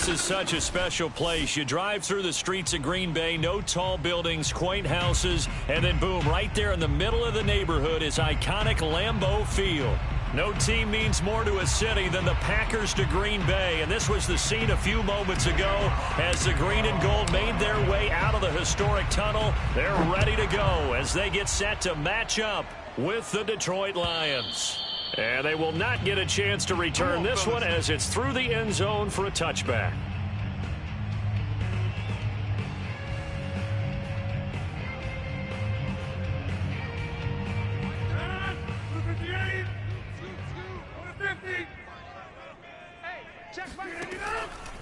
This is such a special place. You drive through the streets of Green Bay, no tall buildings, quaint houses, and then boom, right there in the middle of the neighborhood is iconic Lambeau Field. No team means more to a city than the Packers to Green Bay, and this was the scene a few moments ago as the green and gold made their way out of the historic tunnel. They're ready to go as they get set to match up with the Detroit Lions. And they will not get a chance to return this one as it's through the end zone for a touchback.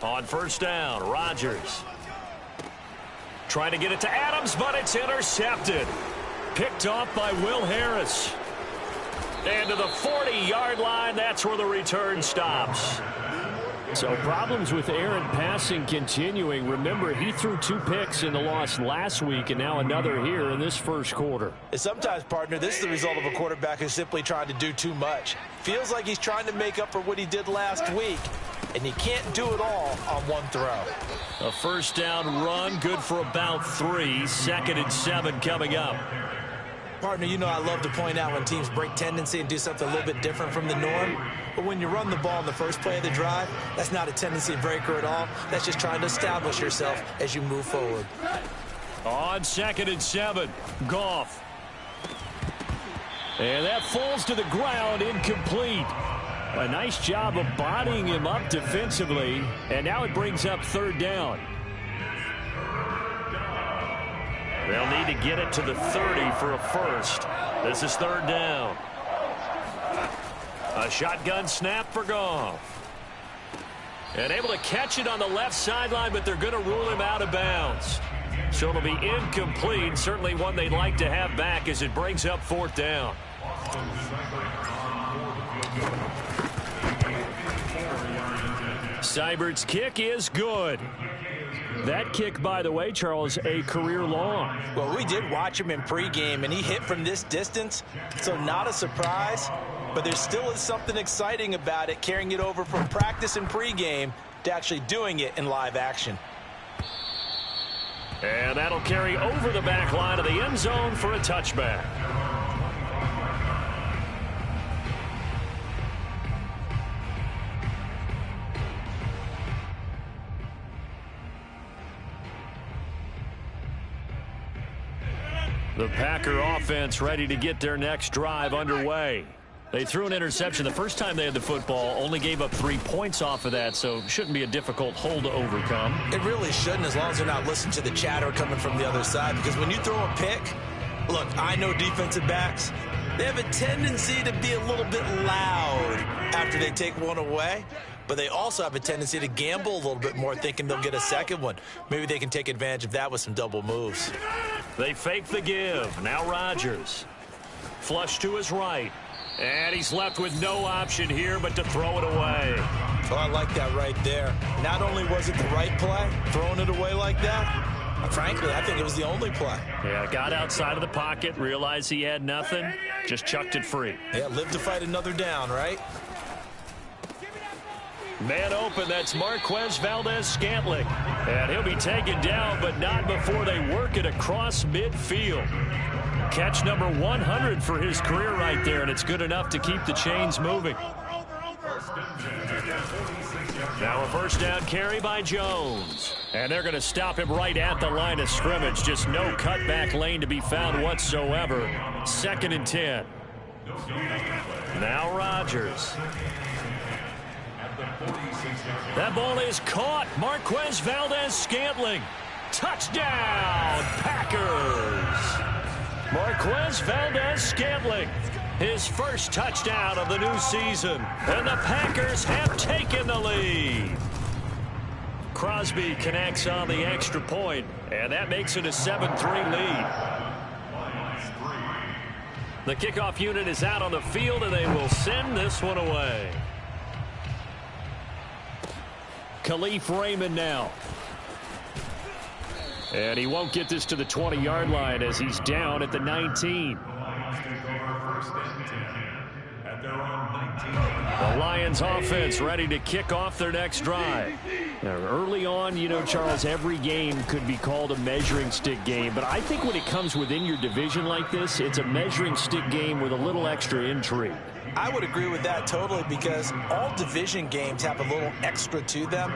On first down, Rodgers trying to get it to Adams, but it's intercepted. Picked off by Will Harris. And to the 40-yard line, that's where the return stops. So problems with Aaron passing continuing. Remember, he threw 2 picks in the loss last week and now another here in this first quarter. And sometimes, partner, this is the result of a quarterback who's simply trying to do too much. Feels like he's trying to make up for what he did last week, and he can't do it all on one throw. A first down run, good for about 3. 2nd and 7 coming up. Partner, you know I love to point out when teams break tendency and do something a little bit different from the norm. But when you run the ball in the first play of the drive, that's not a tendency breaker at all. That's just trying to establish yourself as you move forward. On 2nd and 7, Goff. And that falls to the ground, incomplete. A nice job of bodying him up defensively. And now it brings up 3rd down. They'll need to get it to the 30 for a first. This is 3rd down. A shotgun snap for Goff. And able to catch it on the left sideline, but they're going to rule him out of bounds. So it'll be incomplete. Certainly one they'd like to have back as it brings up 4th down. Seibert's kick is good. That kick, by the way, Charles, a career long. Well, we did watch him in pregame, and he hit from this distance, so not a surprise. But there still is something exciting about it, carrying it over from practice and pregame to actually doing it in live action. And that'll carry over the back line of the end zone for a touchback. The Packer offense ready to get their next drive underway. They threw an interception the first time they had the football, only gave up 3 points off of that, so shouldn't be a difficult hole to overcome. It really shouldn't, as long as they're not listening to the chatter coming from the other side, because when you throw a pick, look, I know defensive backs, they have a tendency to be a little bit loud after they take one away, but they also have a tendency to gamble a little bit more, thinking they'll get a second one. Maybe they can take advantage of that with some double moves. They fake the give. Now Rodgers. Flush to his right. And he's left with no option here but to throw it away. Oh, I like that right there. Not only was it the right play, throwing it away like that, frankly, I think it was the only play. Yeah, got outside of the pocket, realized he had nothing, just chucked it free. Yeah, live to fight another down, right? Man open, that's Marquez Valdes-Scantling. And he'll be taken down, but not before they work it across midfield. Catch number 100 for his career right there, and it's good enough to keep the chains moving. Now a first down carry by Jones. And they're going to stop him right at the line of scrimmage. Just no cutback lane to be found whatsoever. 2nd and 10. Now Rodgers. That ball is caught. Marquez Valdes-Scantling. Touchdown, Packers. Marquez Valdes-Scantling, his first touchdown of the new season. And the Packers have taken the lead. Crosby connects on the extra point, and that makes it a 7-3 lead. The kickoff unit is out on the field, and they will send this one away. Khalif Raymond now. And he won't get this to the 20-yard line as he's down at the 19. The Lions offense ready to kick off their next drive. Early on, you know, Charles, every game could be called a measuring stick game. But I think when it comes within your division like this, it's a measuring stick game with a little extra intrigue. I would agree with that totally, because all division games have a little extra to them.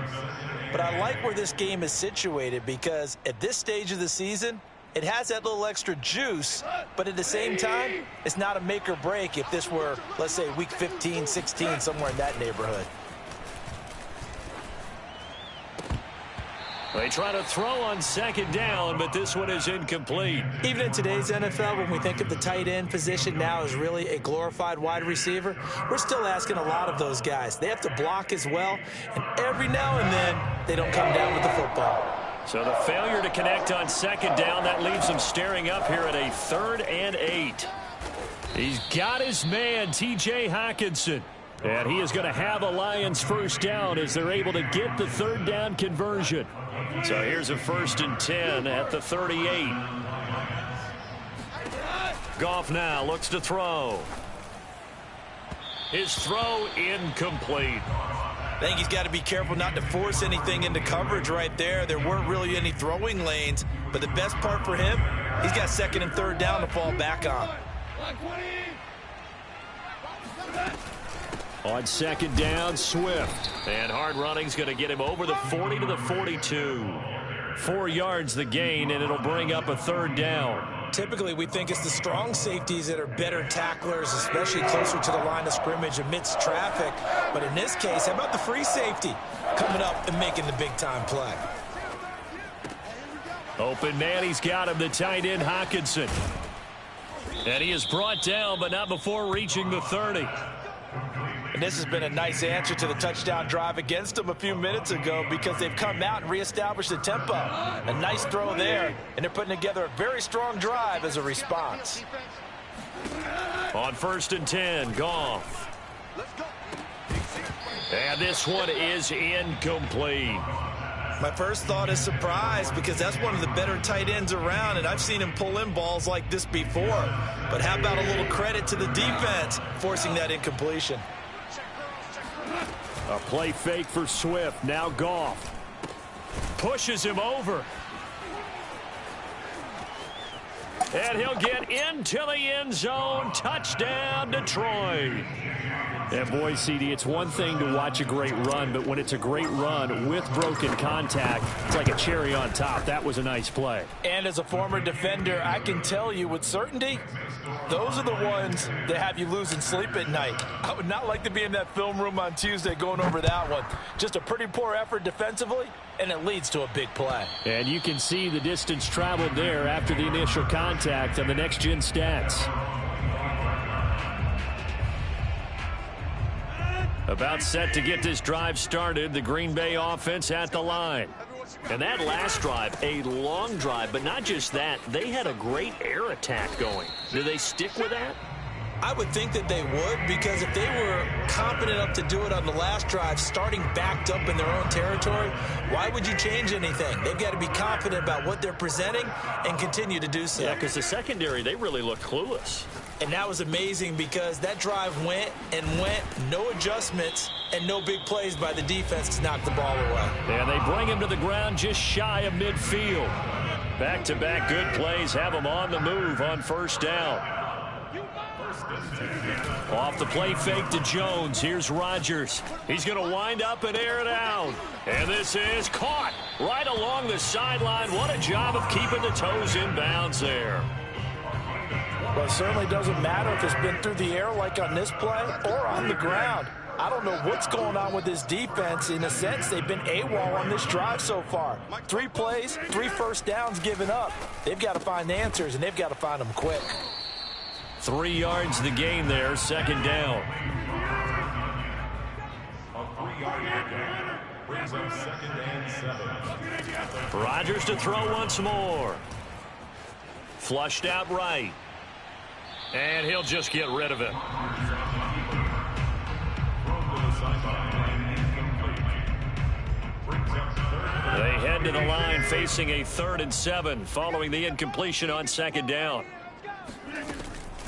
But I like where this game is situated, because at this stage of the season, it has that little extra juice, but at the same time, it's not a make or break if this were, let's say, week 15, 16, somewhere in that neighborhood. They try to throw on second down, but this one is incomplete. Even in today's NFL, when we think of the tight end position now as really a glorified wide receiver, we're still asking a lot of those guys. They have to block as well, and every now and then, they don't come down with the football. So the failure to connect on second down, that leaves them staring up here at a 3rd and 8. He's got his man, T.J. Hockenson. And he is going to have a Lions first down as they're able to get the 3rd down conversion. So here's a 1st and 10 at the 38. Goff now looks to throw. His throw incomplete. I think he's got to be careful not to force anything into coverage right there. There weren't really any throwing lanes, but the best part for him, he's got 2nd and 3rd down to fall back on. On second down, Swift. And hard running's going to get him over the 40 to the 42. 4 yards the gain, and it'll bring up a 3rd down. Typically, we think it's the strong safeties that are better tacklers, especially closer to the line of scrimmage amidst traffic. But in this case, how about the free safety coming up and making the big-time play? Open man, he's got him, the tight end, Hockenson. And he is brought down, but not before reaching the 30. And this has been a nice answer to the touchdown drive against them a few minutes ago, because they've come out and reestablished the tempo. A nice throw there, and they're putting together a very strong drive as a response. On 1st and 10, Goff. And this one is incomplete. My first thought is surprise, because that's one of the better tight ends around, and I've seen him pull in balls like this before. But how about a little credit to the defense forcing that incompletion? A play fake for Swift. Now Goff pushes him over. And he'll get into the end zone. Touchdown, Detroit. And boy, CD, it's one thing to watch a great run, but when it's a great run with broken contact, it's like a cherry on top. That was a nice play. And as a former defender, I can tell you with certainty, those are the ones that have you losing sleep at night. I would not like to be in that film room on Tuesday going over that one. Just a pretty poor effort defensively, and it leads to a big play. And you can see the distance traveled there after the initial contact on the next-gen stats. About set to get this drive started, the Green Bay offense at the line. And that last drive, a long drive, but not just that, they had a great air attack going. Do they stick with that? I would think that they would, because if they were confident enough to do it on the last drive, starting backed up in their own territory, why would you change anything? They've got to be confident about what they're presenting and continue to do so. Yeah, because the secondary, they really look clueless. And that was amazing, because that drive went and went, no adjustments, and no big plays by the defense to knock the ball away. And they bring him to the ground just shy of midfield. Back-to-back good plays have him on the move on 1st down. Off the play fake to Jones. Here's Rodgers. He's going to wind up and air it out. And this is caught right along the sideline. What a job of keeping the toes in bounds there. Well, it certainly doesn't matter if it's been through the air like on this play or on the ground. I don't know what's going on with this defense. In a sense, they've been AWOL on this drive so far. 3 plays, 3 first downs given up. They've got to find answers, and they've got to find them quick. 3 yards the gain there, 2nd down. A 3-yard pickup brings up 2nd and 7. Rodgers to throw once more. Flushed out right. And he'll just get rid of it. They head to the line facing a 3rd and 7 following the incompletion on 2nd down.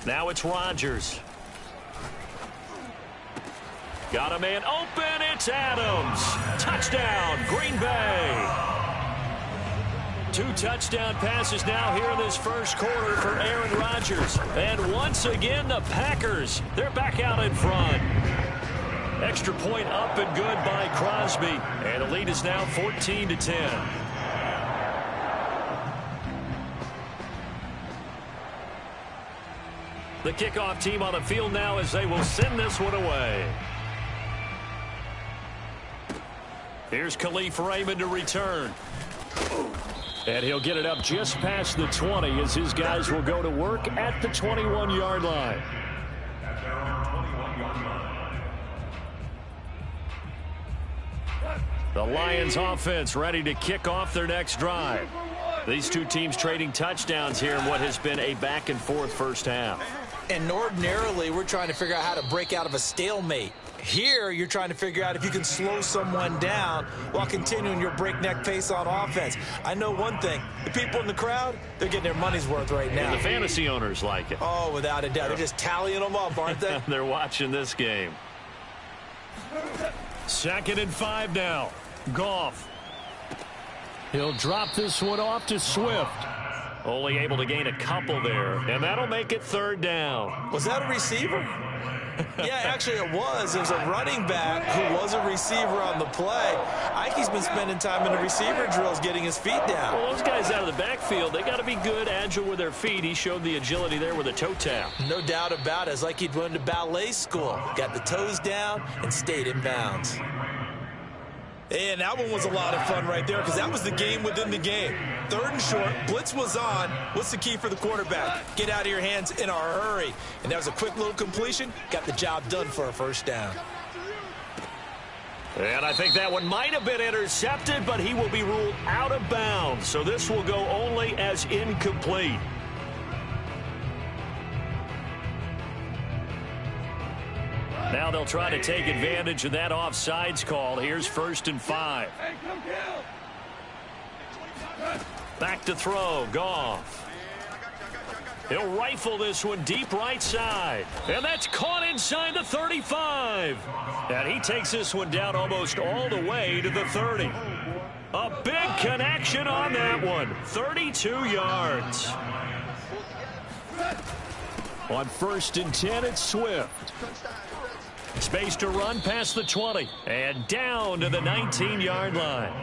Now it's Rodgers. Got a man open. It's Adams. Touchdown, Green Bay. 2 touchdown passes now here in this first quarter for Aaron Rodgers. And once again, the Packers, they're back out in front. Extra point up and good by Crosby. And the lead is now 14-10. The kickoff team on the field now as they will send this one away. Here's Khalif Raymond to return. And he'll get it up just past the 20 as his guys will go to work at the 21-yard line. The Lions offense ready to kick off their next drive. These two teams trading touchdowns here in what has been a back-and-forth first half. And ordinarily, we're trying to figure out how to break out of a stalemate. Here, you're trying to figure out if you can slow someone down while continuing your breakneck pace on offense. I know one thing. The people in the crowd, they're getting their money's worth right now. And the fantasy owners like it. Oh, without a doubt. They're just tallying them up, aren't they? They're watching this game. 2nd and 5 now. Goff. He'll drop this one off to Swift. Only able to gain a couple there, and that'll make it 3rd down. Was that a receiver? Yeah, actually it was. It was a running back who was a receiver on the play. Ike's been spending time in the receiver drills getting his feet down. Well, those guys out of the backfield, they got to be good, agile with their feet. He showed the agility there with a toe tap. No doubt about it. It's like he'd went to ballet school. Got the toes down and stayed in bounds. And that one was a lot of fun right there because that was the game within the game. 3rd and short, blitz was on. What's the key for the quarterback? Get out of your hands in a hurry. And that was a quick little completion. Got the job done for a 1st down. And I think that one might have been intercepted, but he will be ruled out of bounds. So this will go only as incomplete. Now they'll try to take advantage of that offsides call. Here's 1st and 5. Back to throw. Goff. He'll rifle this one deep right side. And that's caught inside the 35. And he takes this one down almost all the way to the 30. A big connection on that one. 32 yards. On 1st and 10, it's Swift. Space to run past the 20 and down to the 19-yard line.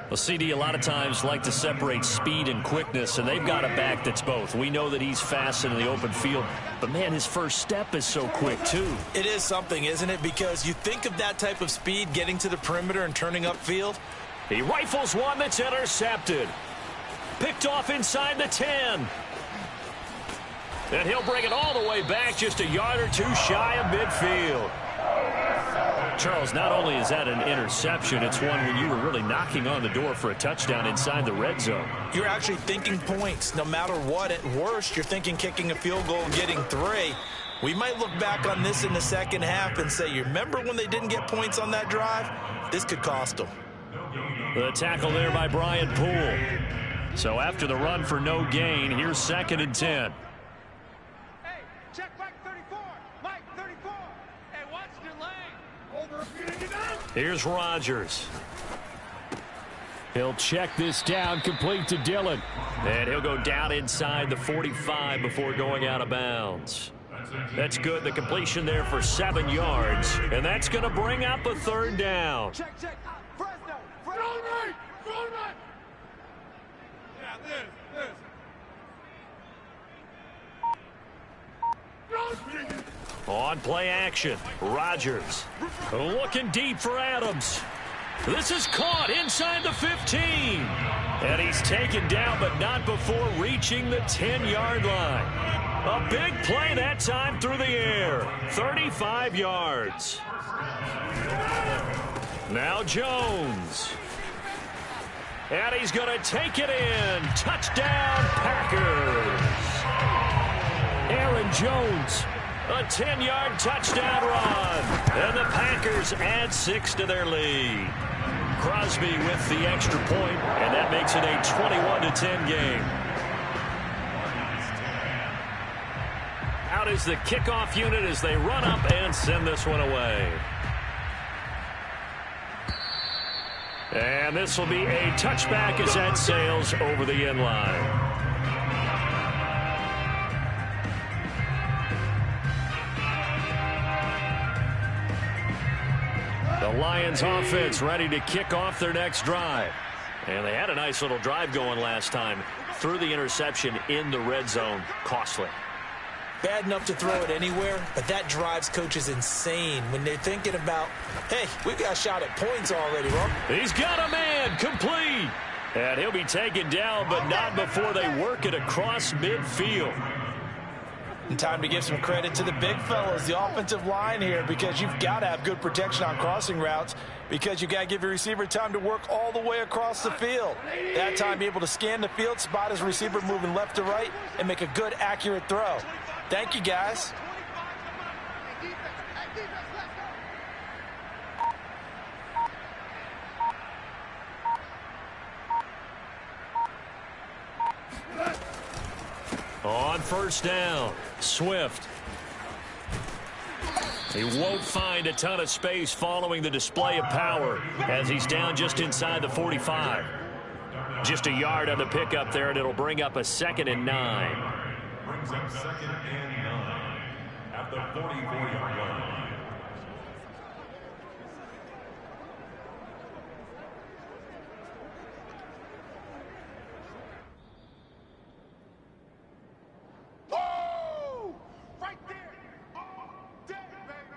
Well, CD a lot of times like to separate speed and quickness, and they've got a back that's both. We know that he's fast in the open field, but, man, his first step is so quick, too. It is something, isn't it? Because you think of that type of speed getting to the perimeter and turning upfield. He rifles one that's intercepted. Picked off inside the 10. And he'll bring it all the way back just a yard or two shy of midfield. Charles, not only is that an interception, it's one when you were really knocking on the door for a touchdown inside the red zone. You're actually thinking points. No matter what, at worst, you're thinking kicking a field goal and getting 3. We might look back on this in the second half and say, you remember when they didn't get points on that drive? This could cost them. The tackle there by Brian Poole. So after the run for no gain, here's 2nd and 10. Check Mike 34. Mike 34. Hey, watch your lane. Here's Rodgers. He'll check this down, complete to Dillon. And he'll go down inside the 45 before going out of bounds. That's good. The completion there for 7 yards. And that's going to bring up a 3rd down. Check. Fresno. Right. Yeah, this. On play action, Rodgers looking deep for Adams. This is caught inside the 15. And he's taken down, but not before reaching the 10-yard line. A big play that time through the air. 35 yards. Now Jones. And he's going to take it in. Touchdown, Packers. Aaron Jones, a 10-yard touchdown run. And the Packers add 6 to their lead. Crosby with the extra point, and that makes it a 21-10 game. Out is the kickoff unit as they run up and send this one away. And this will be a touchback as that sails over the end line. The Lions offense ready to kick off their next drive. And they had a nice little drive going last time. Threw the interception in the red zone. Costly. Bad enough to throw it anywhere, but that drives coaches insane when they're thinking about, hey, we've got a shot at points already, bro. He's got a man, complete. And he'll be taken down, but not before they work it across midfield. And time to give some credit to the big fellas, the offensive line here, because you've got to have good protection on crossing routes, because you've got to give your receiver time to work all the way across the field. That time, be able to scan the field, spot his receiver moving left to right, and make a good, accurate throw. Thank you, guys. On first down, Swift. He won't find a ton of space following the display of power as he's down just inside the 45. Just a yard on the pickup there, and it'll bring up a 2nd and 9. Brings up 2nd and 9 at the 44-yard line. Woo! Right there. All day, baby.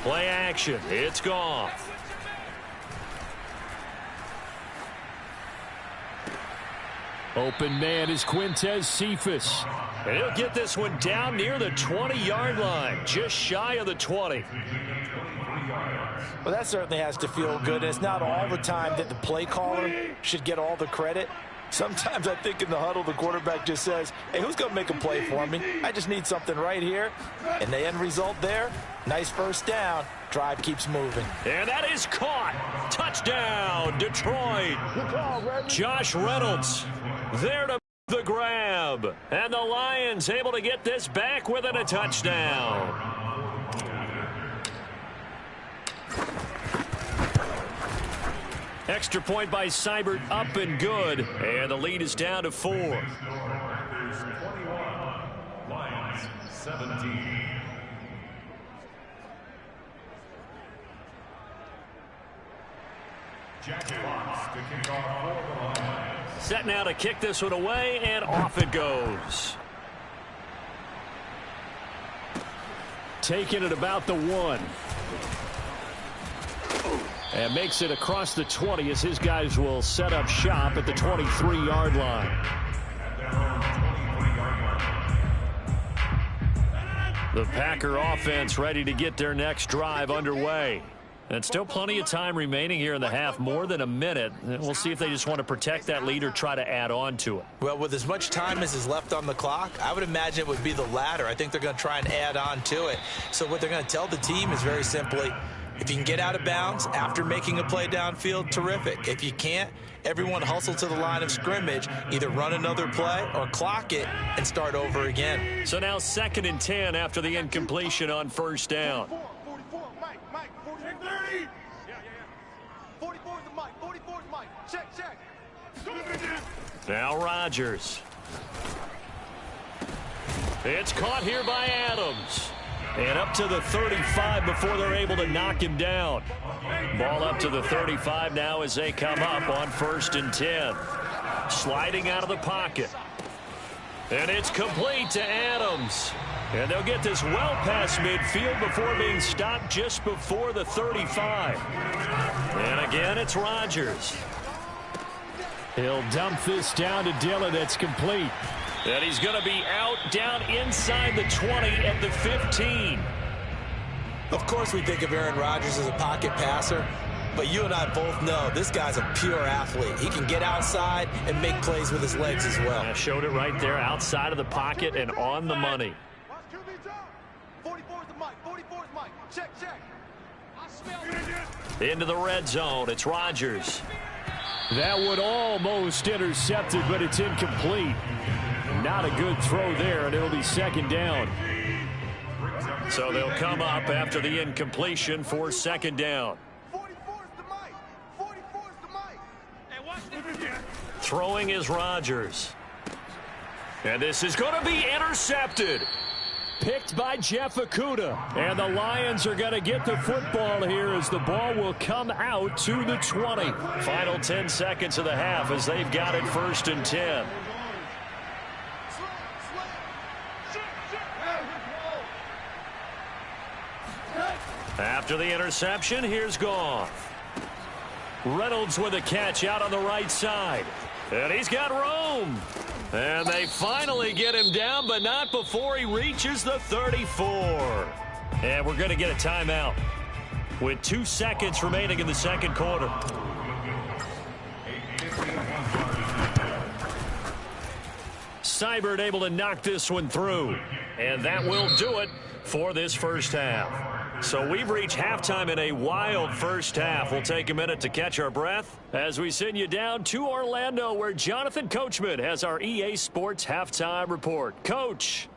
Play action. It's Goff. Open man is Quintez Cephus. And he'll get this one down near the 20-yard line, just shy of the 20. Well, that certainly has to feel good. It's not all the time that the play caller should get all the credit. Sometimes I think in the huddle, the quarterback just says, hey, who's going to make a play for me? I just need something right here. And the end result there, nice first down. Drive keeps moving. And that is caught. Touchdown, Detroit. Josh Reynolds there to the grab. And the Lions able to get this back within a touchdown. Extra point by Seibert, up and good. And the lead is down to 4. Panthers 21, Lions 17. Jack Fox to kick off for the Lions. Set now to kick this one away, and off it goes. Taking it about the 1. And makes it across the 20 as his guys will set up shop at the 23-yard line. The Packer offense ready to get their next drive underway. And still plenty of time remaining here in the half, more than a minute. We'll see if they just want to protect that lead or try to add on to it. Well, with as much time as is left on the clock, I would imagine it would be the latter. I think they're going to try and add on to it. So what they're going to tell the team is very simply, if you can get out of bounds after making a play downfield, terrific. If you can't, everyone hustle to the line of scrimmage, either run another play or clock it and start over again. So now 2nd and 10 after the incompletion on first down. 44, Mike, 40, 30. Yeah. 44 is the Mike, 44 is Mike. Check. Now Rodgers. It's caught here by Adams. And up to the 35 before they're able to knock him down. Ball up to the 35 now as they come up on 1st and 10. Sliding out of the pocket. And it's complete to Adams. And they'll get this well past midfield before being stopped just before the 35. And again, it's Rodgers. He'll dump this down to Dillon. That's complete. And he's going to be out down inside the 20 at the 15. Of course we think of Aaron Rodgers as a pocket passer, but you and I both know this guy's a pure athlete. He can get outside and make plays with his legs as well. Yeah, showed it right there outside of the pocket and on the money. 44 is the mic. 44 is mic. Check, check. Into the red zone. It's Rodgers. That would almost intercept it, but it's incomplete. Not a good throw there, and it'll be second down. So they'll come up after the incompletion for second down. 44 is the mic. 44 is the mic. Hey, watch this. Throwing is Rodgers. And this is going to be intercepted. Picked by Jeff Okudah. And the Lions are going to get the football here as the ball will come out to the 20. Final 10 seconds of the half as they've got it 1st and 10. After the interception, here's Goff. Reynolds with a catch out on the right side. And he's got room. And they finally get him down, but not before he reaches the 34. And we're going to get a timeout with 2 seconds remaining in the second quarter. Seibert able to knock this one through. And that will do it for this first half. So we've reached halftime in a wild first half. We'll take a minute to catch our breath as we send you down to Orlando, where Jonathan Coachman has our EA Sports halftime report. Coach.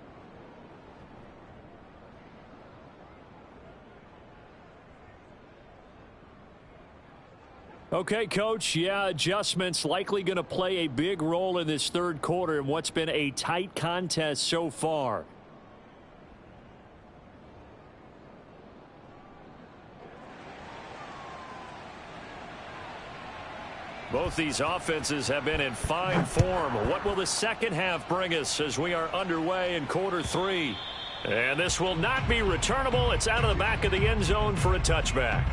Okay, Coach. Yeah, adjustments likely going to play a big role in this third quarter in what's been a tight contest so far. Both these offenses have been in fine form. What will the second half bring us as we are underway in quarter 3? And this will not be returnable. It's out of the back of the end zone for a touchback.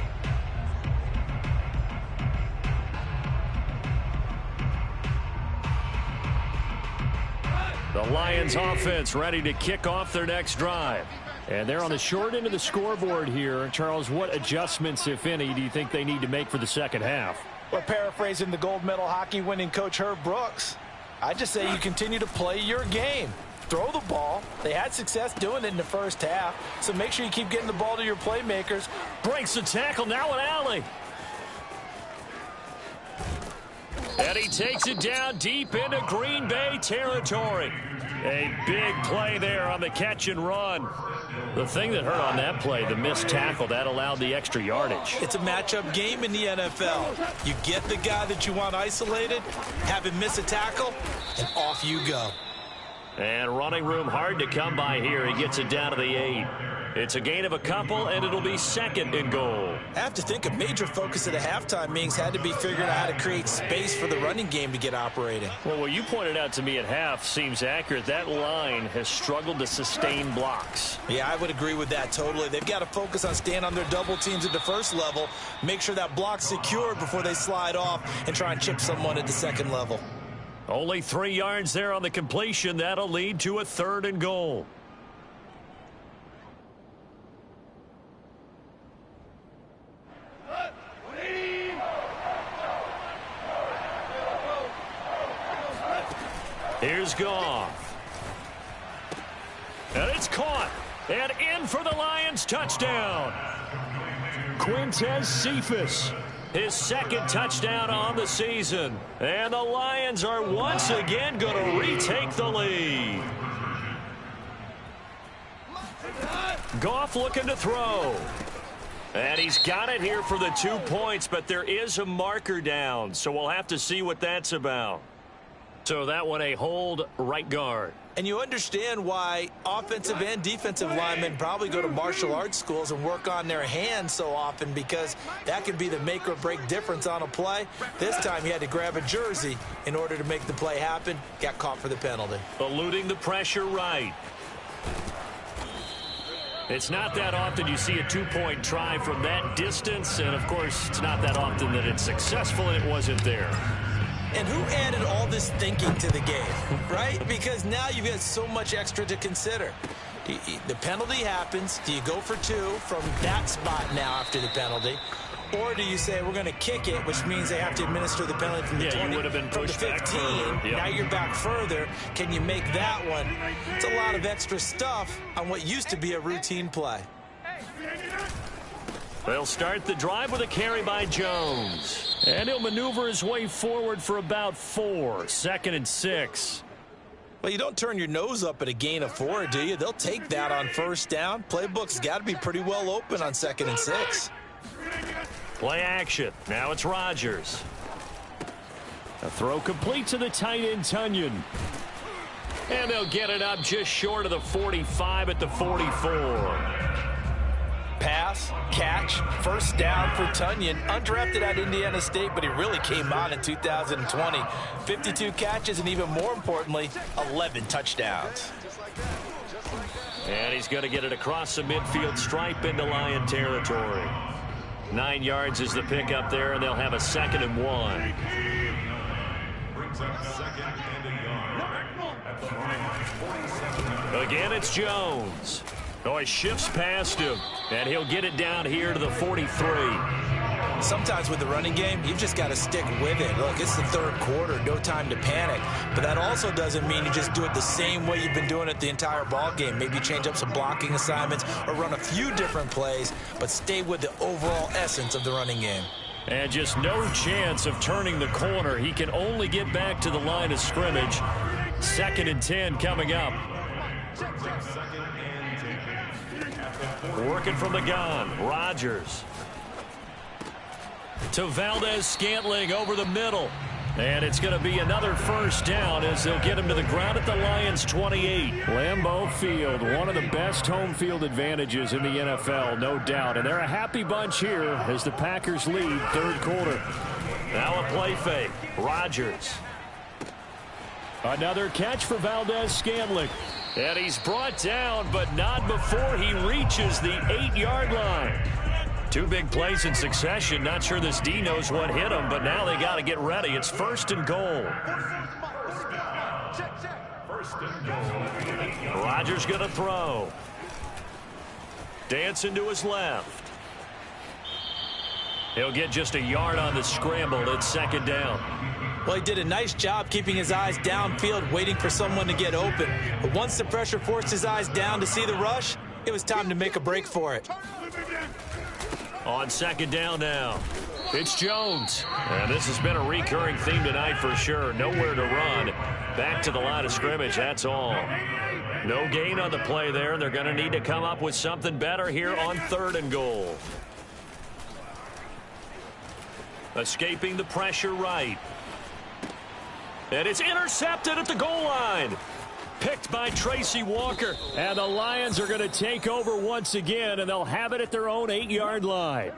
The Lions offense ready to kick off their next drive. And they're on the short end of the scoreboard here. Charles, what adjustments, if any, do you think they need to make for the second half? Well, paraphrasing the gold medal hockey winning coach Herb Brooks, I just say you continue to play your game. Throw the ball. They had success doing it in the first half, so make sure you keep getting the ball to your playmakers. Breaks the tackle, now an alley. And he takes it down deep into Green Bay territory. A big play there on the catch and run. The thing that hurt on that play, the missed tackle, that allowed the extra yardage. It's a matchup game in the NFL. You get the guy that you want isolated, have him miss a tackle, and off you go. And running room hard to come by here. He gets it down to the 8. It's a gain of a couple, and it'll be second and goal. I have to think a major focus of the halftime meetings had to be figuring out how to create space for the running game to get operating. Well, what you pointed out to me at half seems accurate. That line has struggled to sustain blocks. Yeah, I would agree with that totally. They've got to focus on staying on their double teams at the first level, make sure that block's secured before they slide off and try and chip someone at the second level. Only 3 yards there on the completion. That'll lead to a 3rd and goal. Here's Goff. And it's caught. And in for the Lions touchdown. Quintez Cephus. His second touchdown on the season. And the Lions are once again going to retake the lead. Goff looking to throw. And he's got it here for the 2 points, but there is a marker down, so we'll have to see what that's about. So that one a hold right guard. And you understand why offensive and defensive linemen probably go to martial arts schools and work on their hands so often, because that can be the make or break difference on a play. This time he had to grab a jersey in order to make the play happen. Got caught for the penalty. Eluding the pressure right. It's not that often you see a 2-point try from that distance, and of course it's not that often that it's successful, and it wasn't there. And who added all this thinking to the game, right? Because now you've got so much extra to consider. The penalty happens. Do you go for 2 from that spot now after the penalty? Or do you say, we're going to kick it, which means they have to administer the penalty from the 20, you would have been from the pushed 15. back further. Yep. Now you're back further. Can you make that one? It's a lot of extra stuff on what used to be a routine play. They'll start the drive with a carry by Jones. And he'll maneuver his way forward for about 4. 2nd and 6. Well, you don't turn your nose up at a gain of 4, do you? They'll take that on 1st down. Playbook's got to be pretty well open on 2nd and 6. Play action. Now it's Rodgers. A throw complete to the tight end, Tonyan. And they'll get it up just short of the 45 at the 44. Pass, catch, 1st down for Tonyan. Undrafted at Indiana State, but he really came on in 2020. 52 catches, and even more importantly, 11 touchdowns. And he's going to get it across the midfield stripe into Lion territory. 9 yards is the pickup there, and they'll have a 2nd and 1. Brings up 2nd and a yard. At the line, 47. Again, it's Jones. Oh, he shifts past him, and he'll get it down here to the 43. Sometimes with the running game, you've just got to stick with it. Look, it's the 3rd quarter, no time to panic. But that also doesn't mean you just do it the same way you've been doing it the entire ball game. Maybe change up some blocking assignments or run a few different plays, but stay with the overall essence of the running game. And just no chance of turning the corner. He can only get back to the line of scrimmage. 2nd and 10 coming up. Working from the gun, Rodgers. To Valdez-Scantling over the middle. And it's going to be another 1st down as they'll get him to the ground at the Lions' 28. Lambeau Field, one of the best home field advantages in the NFL, no doubt. And they're a happy bunch here as the Packers lead 3rd quarter. Now a play fake. Rodgers. Another catch for Valdez-Scantling. And he's brought down, but not before he reaches the 8-yard line. 2 big plays in succession. Not sure this D knows what hit him, but now they got to get ready. It's 1st and goal. 1st and goal. Rodgers going to throw. Dancing to his left. He'll get just a yard on the scramble. It's 2nd down. Well, he did a nice job keeping his eyes downfield, waiting for someone to get open. But once the pressure forced his eyes down to see the rush, it was time to make a break for it. On 2nd down now, it's Jones. And this has been a recurring theme tonight for sure. Nowhere to run. Back to the line of scrimmage, that's all. No gain on the play there, and they're going to need to come up with something better here on 3rd and goal. Escaping the pressure right. And it's intercepted at the goal line. Picked by Tracy Walker. And the Lions are going to take over once again, and they'll have it at their own 8-yard line.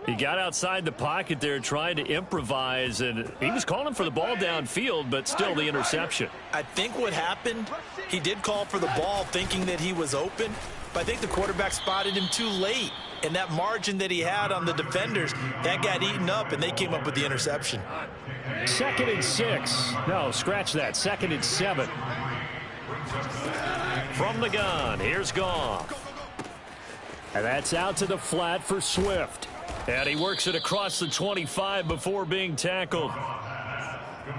He got outside the pocket there trying to improvise, and he was calling for the ball downfield, but still the interception. I think what happened, he did call for the ball thinking that he was open, but I think the quarterback spotted him too late. And that margin that he had on the defenders, that got eaten up, and they came up with the interception. 2nd and 6. No, scratch that. 2nd and 7. From the gun, here's Goff. And that's out to the flat for Swift. And he works it across the 25 before being tackled.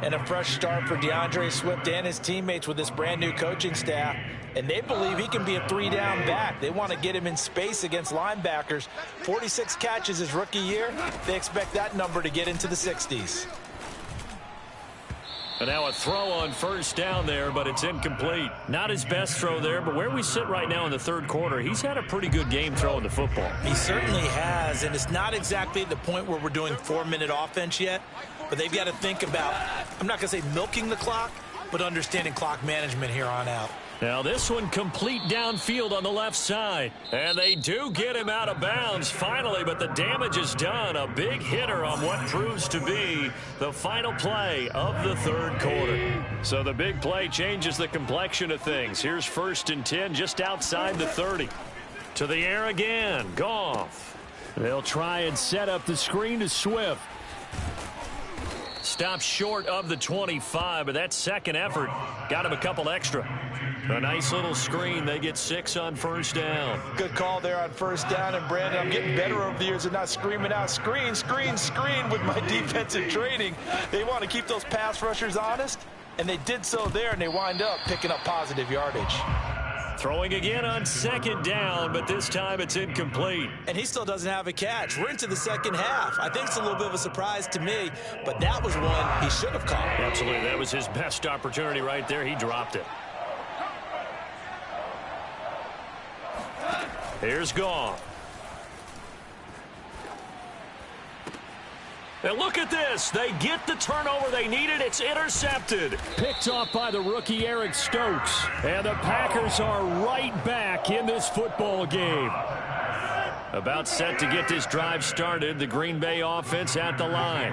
And a fresh start for DeAndre Swift and his teammates with this brand new coaching staff. And they believe he can be a 3-down back. They want to get him in space against linebackers. 46 catches his rookie year. They expect that number to get into the 60s. And now a throw on 1st down there, but it's incomplete. Not his best throw there, but where we sit right now in the 3rd quarter, he's had a pretty good game throwing the football. He certainly has, and it's not exactly at the point where we're doing 4-minute offense yet, but they've got to think about, I'm not going to say milking the clock, but understanding clock management here on out. Now this one complete downfield on the left side. And they do get him out of bounds finally, but the damage is done. A big hitter on what proves to be the final play of the 3rd quarter. So the big play changes the complexion of things. Here's 1st and 10 just outside the 30. To the air again, Goff. They'll try and set up the screen to Swift. Stopped short of the 25, but that second effort got him a couple extra. A nice little screen. They get 6 on first down. Good call there on first down. And, Brandon, I'm getting better over the years of not screaming out, screen, screen, screen with my defensive training. They want to keep those pass rushers honest, and they did so there, and they wind up picking up positive yardage. Throwing again on second down, but this time it's incomplete. And he still doesn't have a catch. We're into the second half. I think it's a little bit of a surprise to me, but that was one he should have caught. Absolutely. That was his best opportunity right there. He dropped it. Here's Goff. And look at this. They get the turnover they needed. It's intercepted. Picked off by the rookie Eric Stokes. And the Packers are right back in this football game. About set to get this drive started. The Green Bay offense at the line.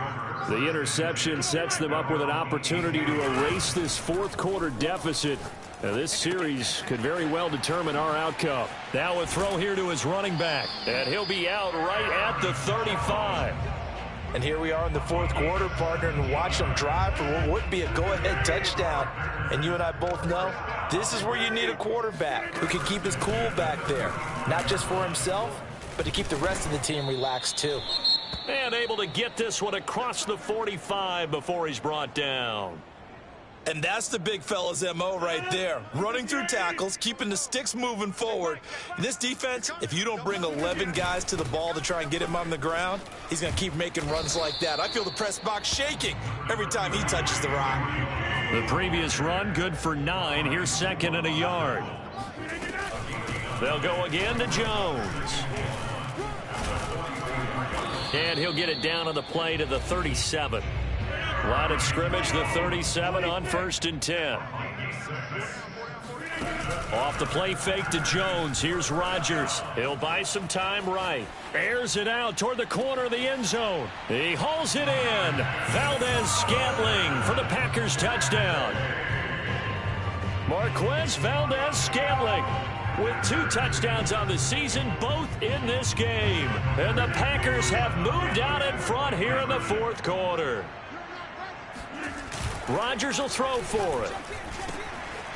The interception sets them up with an opportunity to erase this fourth quarter deficit. Now, this series could very well determine our outcome. Now a throw here to his running back. And he'll be out right at the 35. And here we are in the fourth quarter, partner, and watch them drive for what would be a go-ahead touchdown. And you and I both know this is where you need a quarterback who can keep his cool back there. Not just for himself, but to keep the rest of the team relaxed too. And able to get this one across the 45 before he's brought down. And that's the big fella's MO right there. Running through tackles, keeping the sticks moving forward. This defense, if you don't bring 11 guys to the ball to try and get him on the ground, he's going to keep making runs like that. I feel the press box shaking every time he touches the rock. The previous run, good for 9. Here's second and a yard. They'll go again to Jones. And he'll get it down on the play to the 37. Line of scrimmage, the 37 on 1st and 10. Off the play fake to Jones. Here's Rodgers. He'll buy some time right. Airs it out toward the corner of the end zone. He hauls it in. Valdez-Scantling for the Packers touchdown. Marquez Valdez-Scantling with 2 touchdowns on the season, both in this game. And the Packers have moved out in front here in the fourth quarter. Rodgers will throw for it.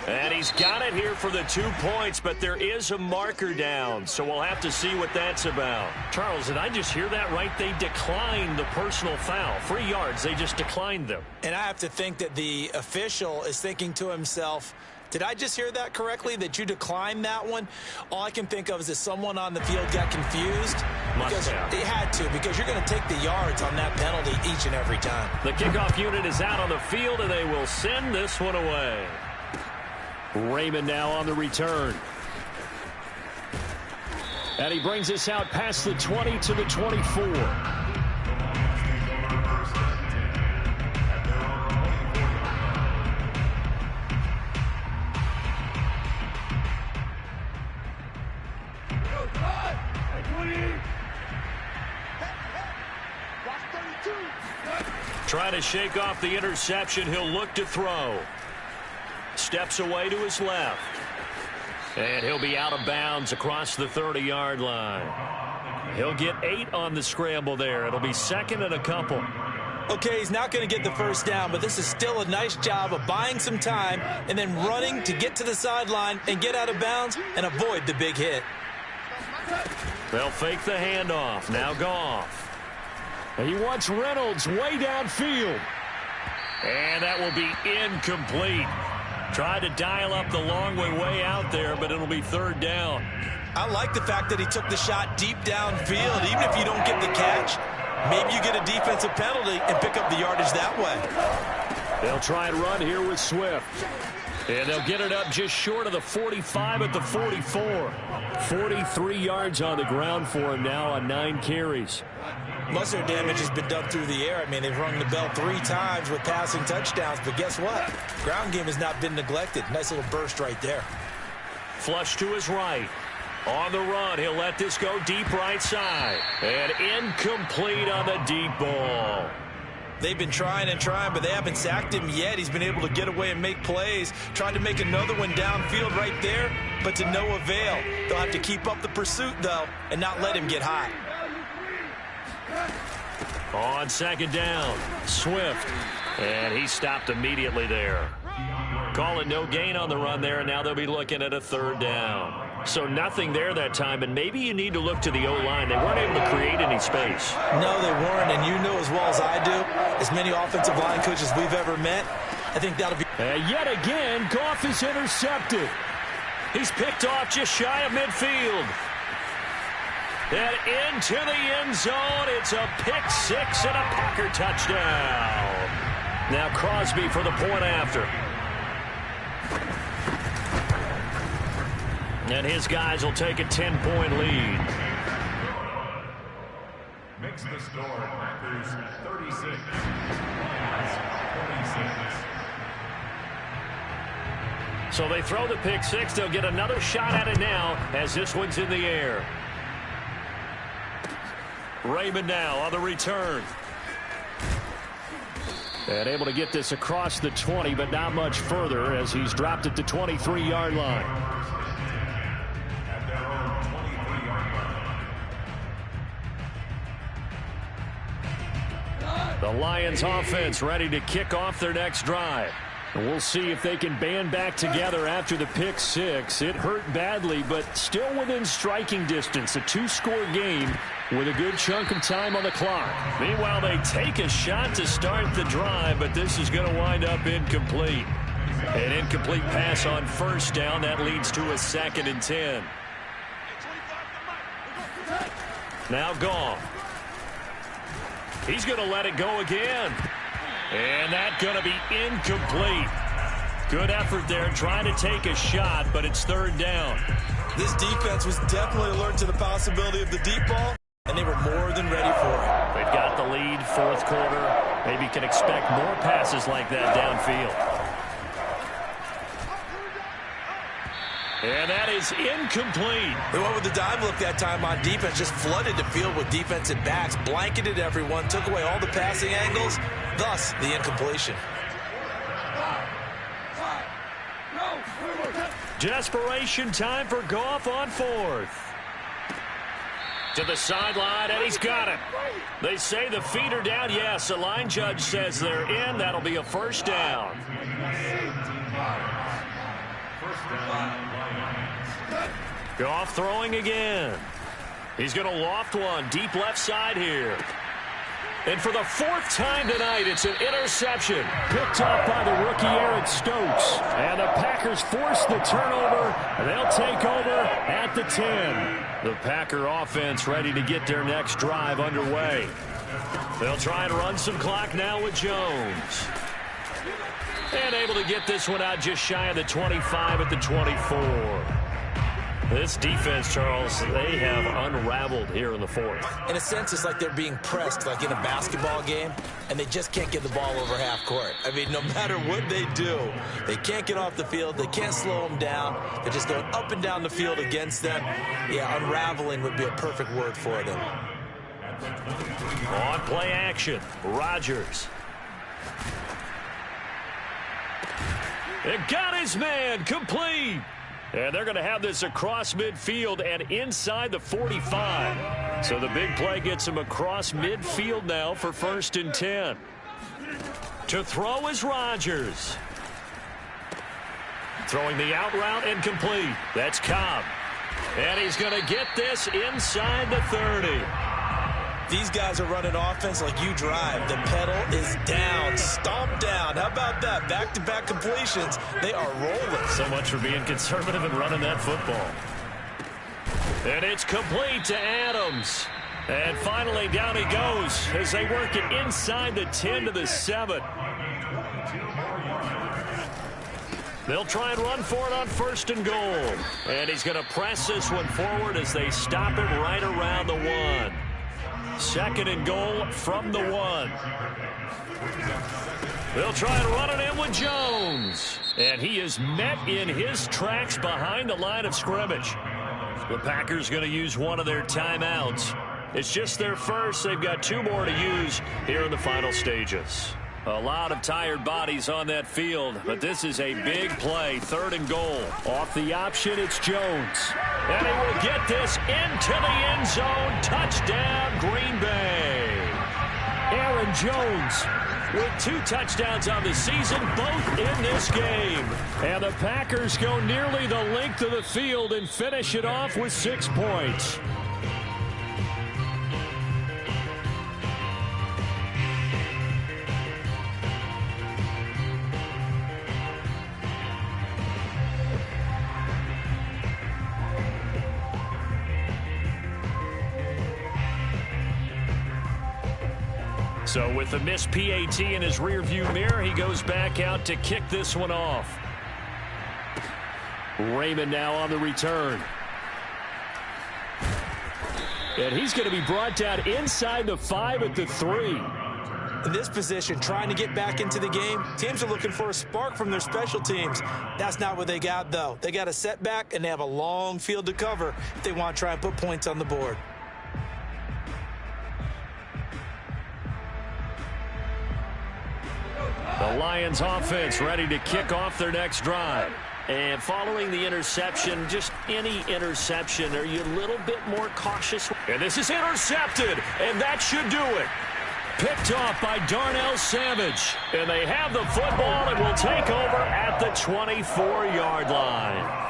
And he's got it here for the 2 points, but there is a marker down, so we'll have to see what that's about. Charles, did I just hear that right? They declined the personal foul. 3 yards, they just declined them. And I have to think that the official is thinking to himself, did I just hear that correctly, that you declined that one? All I can think of is that someone on the field got confused. Because they had to, because you're going to take the yards on that penalty each and every time. The kickoff unit is out on the field, and they will send this one away. Raymond now on the return. And he brings us out past the 20 to the 24. Trying to shake off the interception. He'll look to throw. Steps away to his left. And he'll be out of bounds across the 30-yard line. He'll get 8 on the scramble there. It'll be second and a couple. Okay, he's not going to get the first down, but this is still a nice job of buying some time and then running to get to the sideline and get out of bounds and avoid the big hit. They'll fake the handoff. Now Goff. And he wants Reynolds way downfield. And that will be incomplete. Tried to dial up the long way out there, but it'll be third down. I like the fact that he took the shot deep downfield. Even if you don't get the catch, maybe you get a defensive penalty and pick up the yardage that way. They'll try and run here with Swift. And they'll get it up just short of the 45 at the 44. 43 yards on the ground for him now on 9 carries. Most of their damage has been done through the air. I mean, they've rung the bell 3 times with passing touchdowns, but guess what? Ground game has not been neglected. Nice little burst right there. Flush to his right. On the run, he'll let this go deep right side. And incomplete on the deep ball. They've been trying and trying, but they haven't sacked him yet. He's been able to get away and make plays. Tried to make another one downfield right there, but to no avail. They'll have to keep up the pursuit, though, and not let him get hot. On second down, Swift. And he stopped immediately there. Calling no gain on the run there, and now they'll be looking at a third down. So nothing there that time, and maybe you need to look to the O-line. They weren't able to create any space. No, they weren't, and you know as well as I do, as many offensive line coaches we've ever met, I think that'll be... Yet again, Goff is intercepted. He's picked off just shy of midfield. And into the end zone, it's a pick six and a Packer touchdown. Now Crosby for the point after. And his guys will take a 10-point lead. Makes the score Packers 36. 26. So they throw the pick six. They'll get another shot at it now as this one's in the air. Raymond now on the return. And able to get this across the 20, but not much further as he's dropped at the 23-yard line. At their own 23-yard line. The Lions offense ready to kick off their next drive. And we'll see if they can band back together after the pick six. It hurt badly, but still within striking distance. A two-score game with a good chunk of time on the clock. Meanwhile, they take a shot to start the drive, but this is going to wind up incomplete. An incomplete pass on first down. That leads to a 2nd and 10. Now Goff. He's going to let it go again. And that's going to be incomplete. Good effort there trying to take a shot, but it's third down. This defense was definitely alert to the possibility of the deep ball, and they were more than ready for it. They've got the lead, fourth quarter. Maybe you can expect more passes like that downfield. And that is incomplete. They went with the dive look that time on defense, just flooded the field with defensive backs, blanketed everyone, took away all the passing angles, thus the incompletion. Desperation time for Goff on fourth. To the sideline, and he's got it. They say the feet are down. Yes, the line judge says they're in. That'll be a first down. Goff throwing again. He's going to loft one deep left side here. And for the fourth time tonight, it's an interception. Picked off by the rookie Eric Stokes. And the Packers force the turnover, and they'll take over at the 10. The Packer offense ready to get their next drive underway. They'll try and run some clock now with Jones. And able to get this one out just shy of the 25 at the 24. This defense, Charles, they have unraveled here in the fourth. In a sense, it's like they're being pressed, like in a basketball game, and they just can't get the ball over half court. I mean, no matter what they do, they can't get off the field. They can't slow them down. They're just going up and down the field against them. Yeah, unraveling would be a perfect word for them. On play action, Rodgers. It got his man, complete. And they're going to have this across midfield and inside the 45. So the big play gets him across midfield now for 1st and 10. To throw is Rodgers. Throwing the out route and complete. That's Cobb. And he's going to get this inside the 30. These guys are running offense like you drive. The pedal is down, stomped down. How about that? Back-to-back completions. They are rolling. So much for being conservative and running that football. And it's complete to Adams. And finally down he goes as they work it inside the 10 to the 7. They'll try and run for it on 1st and goal. And he's going to press this one forward as they stop him right around the 1. 2nd and goal from the 1. They'll try and run it in with Jones. And he is met in his tracks behind the line of scrimmage. The Packers going to use one of their timeouts. It's just their first. They've got 2 more to use here in the final stages. A lot of tired bodies on that field, but this is a big play, 3rd and goal. Off the option, it's Jones. And he will get this into the end zone. Touchdown, Green Bay. Aaron Jones with 2 touchdowns on the season, both in this game. And the Packers go nearly the length of the field and finish it off with 6 points. So with the missed PAT in his rearview mirror, he goes back out to kick this one off. Raymond now on the return. And he's going to be brought down inside the 5 at the 3. In this position, trying to get back into the game, teams are looking for a spark from their special teams. That's not what they got, though. They got a setback, and they have a long field to cover if they want to try and put points on the board. The Lions offense ready to kick off their next drive. And following the interception, just any interception, are you a little bit more cautious? And this is intercepted, and that should do it. Picked off by Darnell Savage. And they have the football and will take over at the 24-yard line.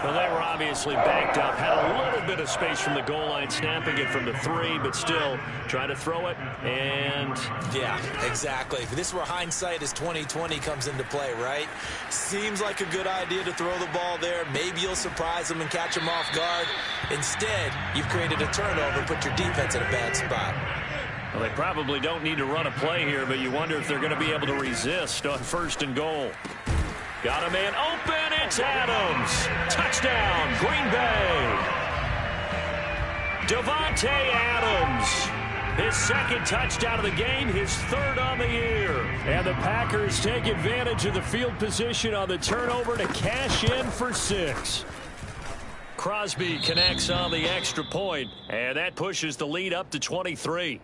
Well, they were obviously backed up, had a little bit of space from the goal line, snapping it from the 3, but still trying to throw it, and... Yeah, exactly. This is where hindsight is 20/20 comes into play, right? Seems like a good idea to throw the ball there. Maybe you'll surprise them and catch them off guard. Instead, you've created a turnover and put your defense in a bad spot. Well, they probably don't need to run a play here, but you wonder if they're going to be able to resist on 1st and goal. Got a man open, it's Adams. Touchdown, Green Bay. Davante Adams. His 2nd touchdown of the game, his 3rd on the year. And the Packers take advantage of the field position on the turnover to cash in for 6. Crosby connects on the extra point, and that pushes the lead up to 23.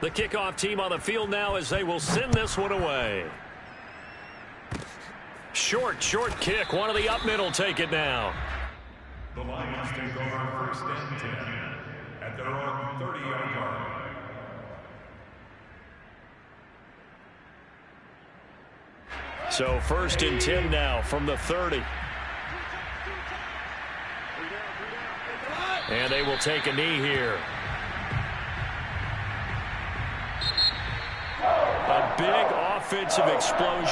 The kickoff team on the field now as they will send this one away. Short kick. One of the up middle take it now. The Lions take over 1st and 10 at their own 30-yard line. So 1st and 10 now from the 30. And they will take a knee here. A big offensive explosion.